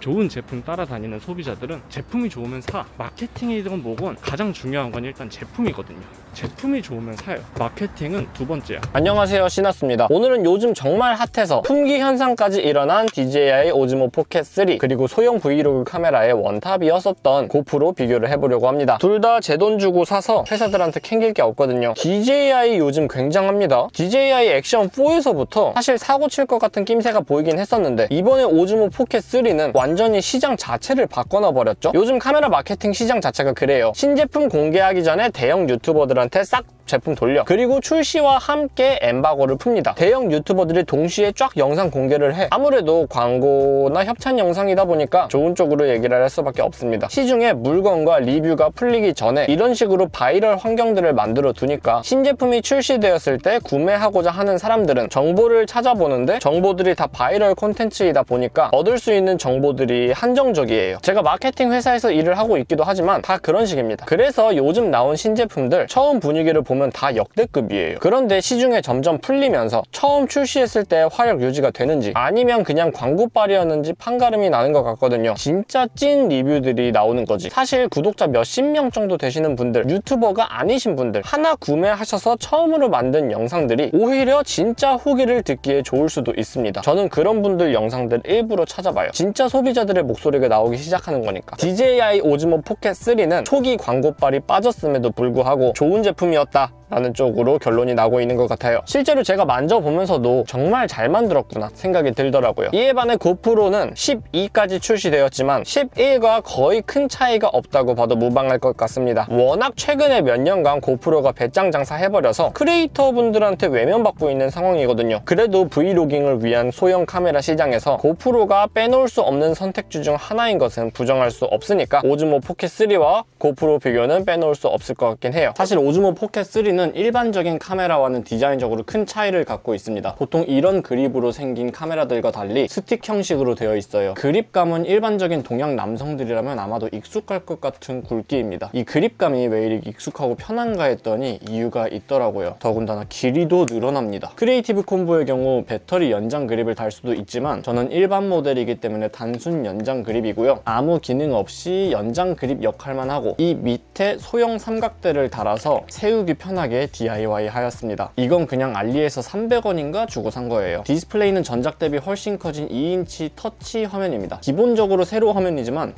좋은 제품 따라다니는 소비자들은 제품이 좋으면 사. 마케팅이든 뭐건 가장 중요한 건 일단 제품이거든요. 제품이 좋으면 사요. 마케팅은 두 번째야. 안녕하세요, 신하수입니다. 오늘은 요즘 정말 핫해서 품귀 현상까지 일어난 DJI 오즈모 포켓 3 그리고 소형 브이로그 카메라의 원탑이었었던 고프로 비교를 해보려고 합니다. 둘 다 제 돈 주고 사서 회사들한테 캥길 게 없거든요. DJI 요즘 굉장합니다. DJI 액션 4에서부터 사실 사고 칠 것 같은 낌새가 보이긴 했었는데 이번에 오즈모 포켓 3는 완전히 시장 자체를 바꿔놔 버렸죠. 요즘 카메라 마케팅 시장 자체가 그래요. 신제품 공개하기 전에 대형 유튜버들한테 싹 제품 돌려. 그리고 출시와 함께 엠바고를 풉니다. 대형 유튜버들이 동시에 쫙 영상 공개를 해. 아무래도 광고나 협찬 영상이다 보니까 좋은 쪽으로 얘기를 할 수밖에 없습니다. 시중에 물건과 리뷰가 풀리기 전에 이런 식으로 바이럴 환경들을 만들어 두니까 신제품이 출시되었을 때 구매하고자 하는 사람들은 정보를 찾아보는데 정보들이 다 바이럴 콘텐츠이다 보니까 얻을 수 있는 정보들이 한정적이에요. 제가 마케팅 회사에서 일을 하고 있기도 하지만 다 그런 식입니다. 그래서 요즘 나온 신제품들 처음 분위기를 보면 다 역대급이에요. 그런데 시중에 점점 풀리면서 처음 출시했을 때 화력 유지가 되는지 아니면 그냥 광고빨이었는지 판가름이 나는 것 같거든요. 진짜 찐 리뷰들이 나오는 거지. 사실 구독자 몇십 명 정도 되시는 분들, 유튜버가 아니신 분들 하나 구매하셔서 처음으로 만든 영상들이 오히려 진짜 후기를 듣기에 좋을 수도 있습니다. 저는 그런 분들 영상들 일부러 찾아봐요. 진짜 소비자들의 목소리가 나오기 시작하는 거니까. DJI 오즈모 포켓 3는 초기 광고빨이 빠졌음에도 불구하고 좋은 제품이었다 라는 쪽으로 결론이 나고 있는 것 같아요. 실제로 제가 만져보면서도 정말 잘 만들었구나 생각이 들더라고요. 이에 반해 고프로는 12까지 출시되었지만 11과 거의 큰 차이가 없다고 봐도 무방할 것 같습니다. 워낙 최근에 몇 년간 고프로가 배짱 장사해버려서 크리에이터 분들한테 외면받고 있는 상황이거든요. 그래도 브이로깅을 위한 소형 카메라 시장에서 고프로가 빼놓을 수 없는 선택지 중 하나인 것은 부정할 수 없으니까 오즈모 포켓 3와 고프로 비교는 빼놓을 수 없을 것 같긴 해요. 사실 오즈모 포켓 3는 일반적인 카메라와는 디자인적으로 큰 차이를 갖고 있습니다. 보통 이런 그립으로 생긴 카메라들과 달리 스틱 형식으로 되어 있어요. 그립감은 일반적인 동양 남성들이라면 아마도 익숙할 것 같은 굵기입니다. 이 그립감이 왜 이렇게 익숙하고 편한가 했더니 이유가 있더라고요. 더군다나 길이도 늘어납니다. 크리에이티브 콤보의 경우 배터리 연장 그립을 달 수도 있지만 저는 일반 모델이기 때문에 단순 연장 그립이고요. 아무 기능 없이 연장 그립 역할만 하고 이 밑에 소형 삼각대를 달아서 세우기 편하게 DIY 하였습니다. 이건 그냥 알리에서 300원인가 주고 산 거예요. 디스플레이는 전작 대비 훨씬 커진 2인치 터치 화면입니다. 기본적으로 세로 화면이지만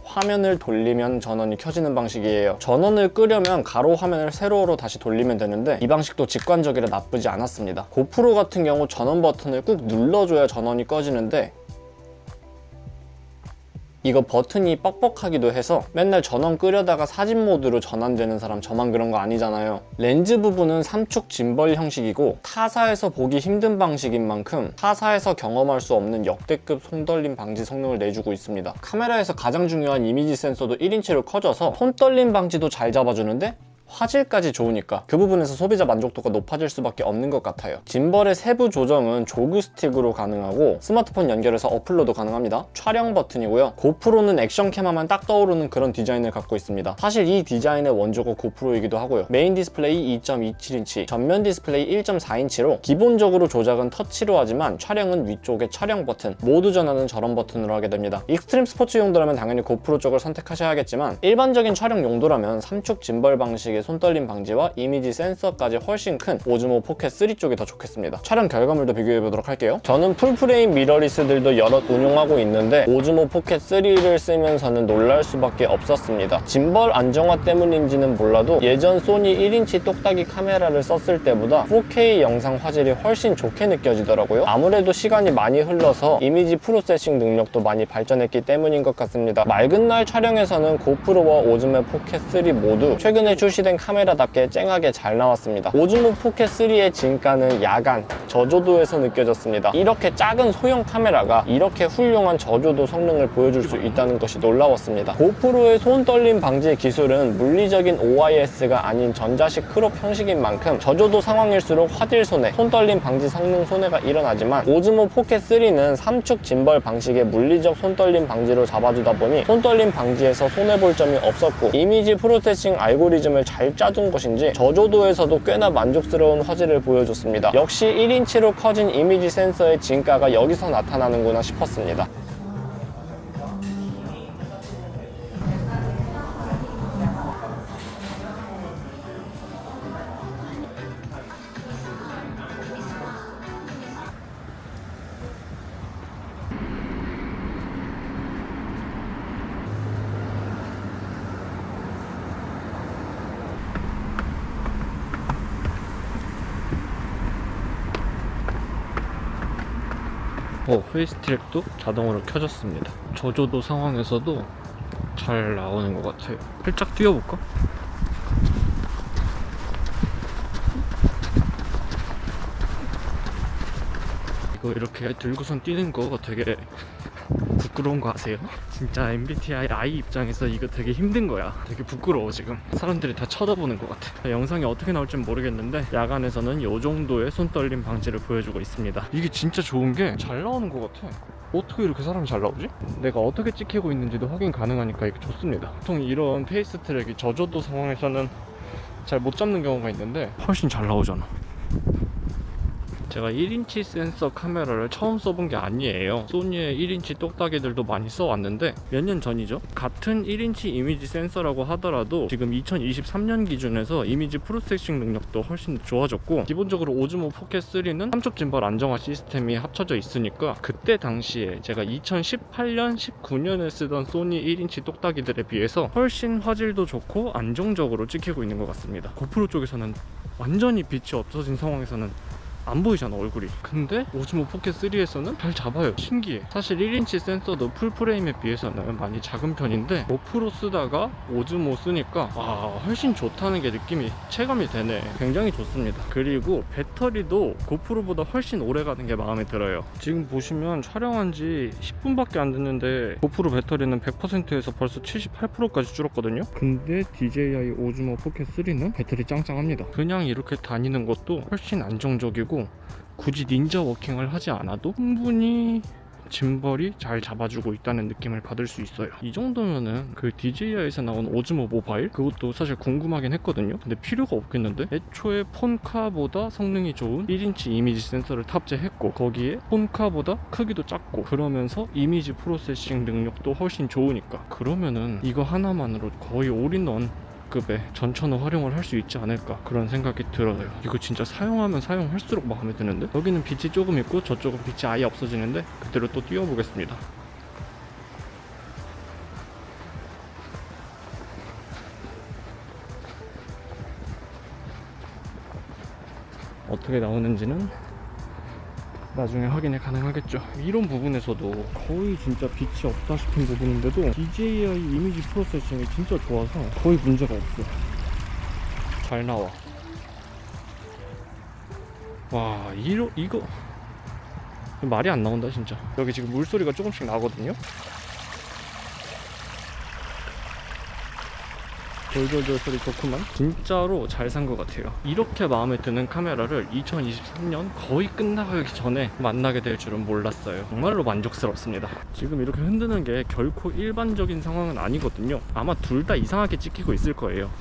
화면을 돌리면 전원이 켜지는 방식이에요. 전원을 끄려면 가로 화면을 세로로 다시 돌리면 되는데 이 방식도 직관적이라 나쁘지 않았습니다. 고프로 같은 경우 전원 버튼을 꾹 눌러줘야 전원이 꺼지는데 이거 버튼이 뻑뻑하기도 해서 맨날 전원 끄려다가 사진 모드로 전환되는 사람 저만 그런 거 아니잖아요. 렌즈 부분은 삼축 짐벌 형식이고 타사에서 보기 힘든 방식인 만큼 타사에서 경험할 수 없는 역대급 손떨림 방지 성능을 내주고 있습니다. 카메라에서 가장 중요한 이미지 센서도 1인치로 커져서 손떨림 방지도 잘 잡아주는데 화질까지 좋으니까 그 부분에서 소비자 만족도가 높아질 수밖에 없는 것 같아요. 짐벌의 세부 조정은 조그 스틱으로 가능하고 스마트폰 연결해서 어플로도 가능합니다. 촬영 버튼이고요. 고프로는 액션캠 하면 딱 떠오르는 그런 디자인을 갖고 있습니다. 사실 이 디자인의 원조가 고프로이기도 하고요. 메인 디스플레이 2.27인치, 전면 디스플레이 1.4인치로 기본적으로 조작은 터치로 하지만 촬영은 위쪽에 촬영 버튼, 모드 전환은 저런 버튼으로 하게 됩니다. 익스트림 스포츠 용도라면 당연히 고프로 쪽을 선택하셔야겠지만 일반적인 촬영 용도라면 삼축 짐벌 방식의 손떨림 방지와 이미지 센서까지 훨씬 큰 오즈모 포켓 3 쪽이 더 좋겠습니다. 촬영 결과물도 비교해보도록 할게요. 저는 풀프레임 미러리스들도 여럿 운용하고 있는데 오즈모 포켓 3를 쓰면서는 놀랄 수밖에 없었습니다. 짐벌 안정화 때문인지는 몰라도 예전 소니 1인치 똑딱이 카메라를 썼을 때보다 4K 영상 화질이 훨씬 좋게 느껴지더라고요. 아무래도 시간이 많이 흘러서 이미지 프로세싱 능력도 많이 발전했기 때문인 것 같습니다. 맑은 날 촬영에서는 고프로와 오즈모 포켓 3 모두 최근에 출시된 카메라답게 쨍하게 잘 나왔습니다. 오즈모 포켓 3의 진가는 야간, 저조도에서 느껴졌습니다. 이렇게 작은 소형 카메라가 이렇게 훌륭한 저조도 성능을 보여줄 수 있다는 것이 놀라웠습니다. 고프로의 손 떨림 방지 기술은 물리적인 OIS가 아닌 전자식 크롭 형식인 만큼 저조도 상황일수록 화질 손해, 손 떨림 방지 성능 손해가 일어나지만 오즈모 포켓 3는 삼축 짐벌 방식의 물리적 손 떨림 방지로 잡아주다 보니 손 떨림 방지에서 손해볼 점이 없었고 이미지 프로세싱 알고리즘을 잘 짜둔 것인지 저조도에서도 꽤나 만족스러운 화질을 보여줬습니다. 역시 1인치로 커진 이미지 센서의 진가가 여기서 나타나는구나 싶었습니다. 페이스 트랙도 자동으로 켜졌습니다. 저조도 상황에서도 잘 나오는 것 같아요. 살짝 뛰어볼까? 이거 이렇게 들고선 뛰는 거 되게 부끄러운 거 아세요? 진짜 MBTI I 입장에서 이거 되게 힘든 거야. 되게 부끄러워 지금. 사람들이 다 쳐다보는 것 같아. 영상이 어떻게 나올지 모르겠는데 야간에서는 이 정도의 손떨림 방지를 보여주고 있습니다. 이게 진짜 좋은 게 잘 나오는 것 같아. 어떻게 이렇게 사람이 잘 나오지? 내가 어떻게 찍히고 있는지도 확인 가능하니까 이게 좋습니다. 보통 이런 페이스 트랙이 저조도 상황에서는 잘 못 잡는 경우가 있는데 훨씬 잘 나오잖아. 제가 1인치 센서 카메라를 처음 써본 게 아니에요. 소니의 1인치 똑딱이들도 많이 써왔는데 몇 년 전이죠. 같은 1인치 이미지 센서라고 하더라도 지금 2023년 기준에서 이미지 프로세싱 능력도 훨씬 좋아졌고, 기본적으로 오즈모 포켓 3는 삼촉 짐벌 안정화 시스템이 합쳐져 있으니까 그때 당시에 제가 2018년, 19년에 쓰던 소니 1인치 똑딱이들에 비해서 훨씬 화질도 좋고 안정적으로 찍히고 있는 것 같습니다. 고프로 쪽에서는 완전히 빛이 없어진 상황에서는 안 보이잖아 얼굴이. 근데 오즈모 포켓 3에서는 잘 잡아요. 신기해. 사실 1인치 센서도 풀프레임에 비해서는 많이 작은 편인데 고프로 쓰다가 오즈모 쓰니까 훨씬 좋다는 게 느낌이 체감이 되네. 굉장히 좋습니다. 그리고 배터리도 고프로보다 훨씬 오래 가는 게 마음에 들어요. 지금 보시면 촬영한 지 10분밖에 안 됐는데 고프로 배터리는 100%에서 벌써 78%까지 줄었거든요. 근데 DJI 오즈모 포켓 3는 배터리 짱짱합니다. 그냥 이렇게 다니는 것도 훨씬 안정적이고 굳이 닌자 워킹을 하지 않아도 충분히 짐벌이 잘 잡아주고 있다는 느낌을 받을 수 있어요. 이 정도면은 그 DJI에서 나온 오즈모 모바일, 그것도 사실 궁금하긴 했거든요. 근데 필요가 없겠는데? 애초에 폰카보다 성능이 좋은 1인치 이미지 센서를 탑재했고 거기에 폰카보다 크기도 작고 그러면서 이미지 프로세싱 능력도 훨씬 좋으니까 그러면은 이거 하나만으로 거의 올인원 급의 전천후 활용을 할 수 있지 않을까 그런 생각이 들어요. 이거 진짜 사용하면 사용할수록 마음에 드는데? 여기는 빛이 조금 있고 저쪽은 빛이 아예 없어지는데 그대로 또 띄워보겠습니다. 어떻게 나오는지는 나중에 확인이 가능하겠죠. 이런 부분에서도 거의 진짜 빛이 없다 싶은 부분인데도 DJI 이미지 프로세싱이 진짜 좋아서 거의 문제가 없어. 잘 나와. 와, 이거 말이 안 나온다 진짜. 여기 지금 물소리가 조금씩 나거든요. 돌돌돌 소리 좋구만. 진짜로 잘 산 것 같아요. 이렇게 마음에 드는 카메라를 2023년 거의 끝나가기 전에 만나게 될 줄은 몰랐어요. 정말로 만족스럽습니다. 지금 이렇게 흔드는 게 결코 일반적인 상황은 아니거든요. 아마 둘 다 이상하게 찍히고 있을 거예요.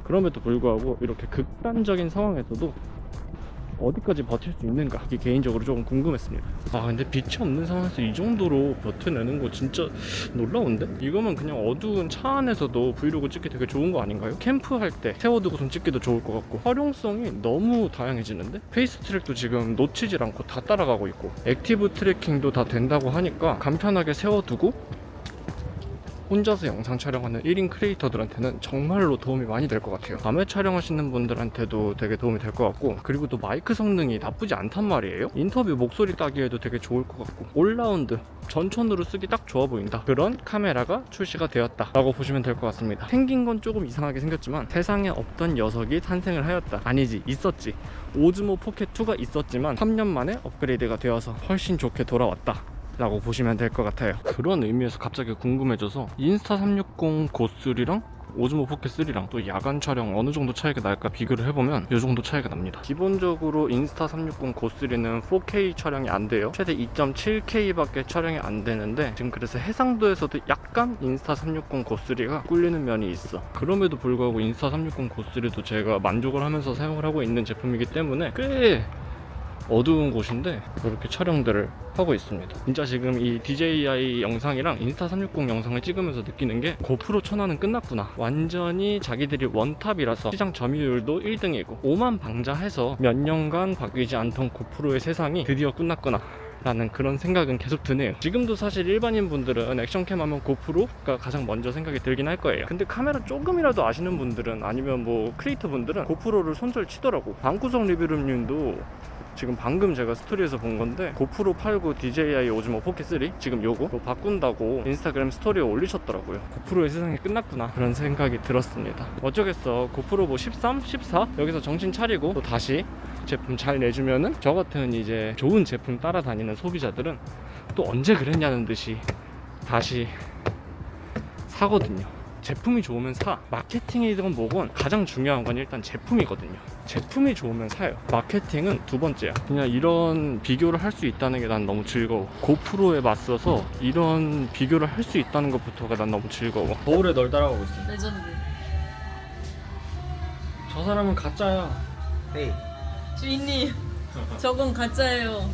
그럼에도 불구하고 이렇게 극단적인 상황에서도 어디까지 버틸 수 있는가, 이게 개인적으로 조금 궁금했습니다. 근데 빛이 없는 상황에서 이 정도로 버텨내는 거 진짜 놀라운데? 이거면 그냥 어두운 차 안에서도 브이로그 찍기 되게 좋은 거 아닌가요? 캠프할 때 세워두고선 찍기도 좋을 것 같고 활용성이 너무 다양해지는데? 페이스 트랙도 지금 놓치질 않고 다 따라가고 있고 액티브 트래킹도 다 된다고 하니까 간편하게 세워두고 혼자서 영상 촬영하는 1인 크리에이터들한테는 정말로 도움이 많이 될 것 같아요. 밤에 촬영하시는 분들한테도 되게 도움이 될 것 같고, 그리고 또 마이크 성능이 나쁘지 않단 말이에요. 인터뷰 목소리 따기에도 되게 좋을 것 같고 올라운드 전천으로 쓰기 딱 좋아 보인다, 그런 카메라가 출시가 되었다 라고 보시면 될 것 같습니다. 생긴 건 조금 이상하게 생겼지만 세상에 없던 녀석이 탄생을 하였다. 아니지, 있었지. 오즈모 포켓2가 있었지만 3년 만에 업그레이드가 되어서 훨씬 좋게 돌아왔다 라고 보시면 될 것 같아요. 그런 의미에서 갑자기 궁금해져서 인스타360 고3랑 오즈모 포켓 3랑 또 야간 촬영 어느 정도 차이가 날까 비교를 해보면 이 정도 차이가 납니다. 기본적으로 인스타360 고3는 4K 촬영이 안 돼요. 최대 2.7K 밖에 촬영이 안 되는데 지금 그래서 해상도에서도 약간 인스타360 고3가 꿀리는 면이 있어. 그럼에도 불구하고 인스타360 고3도 제가 만족을 하면서 사용을 하고 있는 제품이기 때문에 꽤 어두운 곳인데 이렇게 촬영들을 하고 있습니다. 진짜 지금 이 DJI 영상이랑 인스타360 영상을 찍으면서 느끼는 게 고프로 천하는 끝났구나. 완전히 자기들이 원탑이라서 시장 점유율도 1등이고 5만 방자해서 몇 년간 바뀌지 않던 고프로의 세상이 드디어 끝났구나 라는 그런 생각은 계속 드네요. 지금도 사실 일반인 분들은 액션캠 하면 고프로가 가장 먼저 생각이 들긴 할 거예요. 근데 카메라 조금이라도 아시는 분들은, 아니면 뭐 크리에이터 분들은 고프로를 손절 치더라고. 방구석 리뷰룸님도 지금 방금 제가 스토리에서 본 건데 고프로 팔고 DJI 오즈모 포켓 3 지금 요거 바꾼다고 인스타그램 스토리에 올리셨더라고요. 고프로의 세상이 끝났구나 그런 생각이 들었습니다. 어쩌겠어. 고프로 뭐 13, 14 여기서 정신 차리고 또 다시 제품 잘 내주면은 저 같은 이제 좋은 제품 따라다니는 소비자들은 또 언제 그랬냐는 듯이 다시 사거든요. 제품이 좋으면 사. 마케팅이든 뭐건 가장 중요한 건 일단 제품이거든요. 제품이 좋으면 사요. 마케팅은 두 번째야. 그냥 이런 비교를 할 수 있다는 게 난 너무 즐거워. 고프로에 맞서서 이런 비교를 할 수 있다는 것부터가 난 너무 즐거워. 거울에 널 따라가고 있어. 레전드. 저 사람은 가짜야. 에이. 주인님, 저건 가짜예요.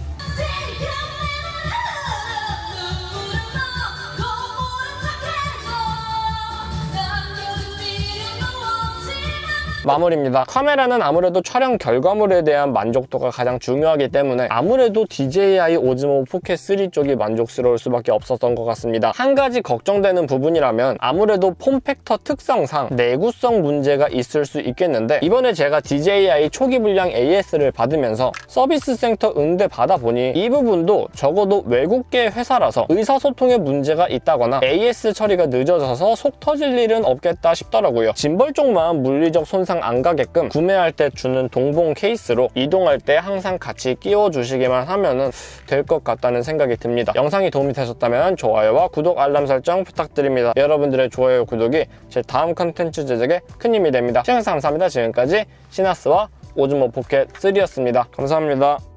마무리입니다. 카메라는 아무래도 촬영 결과물에 대한 만족도가 가장 중요하기 때문에 아무래도 DJI 오즈모 포켓 3 쪽이 만족스러울 수밖에 없었던 것 같습니다. 한 가지 걱정되는 부분이라면 아무래도 폼팩터 특성상 내구성 문제가 있을 수 있겠는데, 이번에 제가 DJI 초기 불량 AS를 받으면서 서비스 센터 응대 받아보니 이 부분도 적어도 외국계 회사라서 의사소통에 문제가 있다거나 AS 처리가 늦어져서 속 터질 일은 없겠다 싶더라고요. 짐벌 쪽만 물리적 손상 안 가게끔 구매할 때 주는 동봉 케이스로 이동할 때 항상 같이 끼워주시기만 하면은 될 것 같다는 생각이 듭니다. 영상이 도움이 되셨다면 좋아요와 구독, 알람 설정 부탁드립니다. 여러분들의 좋아요, 구독이 제 다음 컨텐츠 제작에 큰 힘이 됩니다. 시청해주셔서 감사합니다. 지금까지 시나스와 오즈모 포켓 3였습니다. 감사합니다.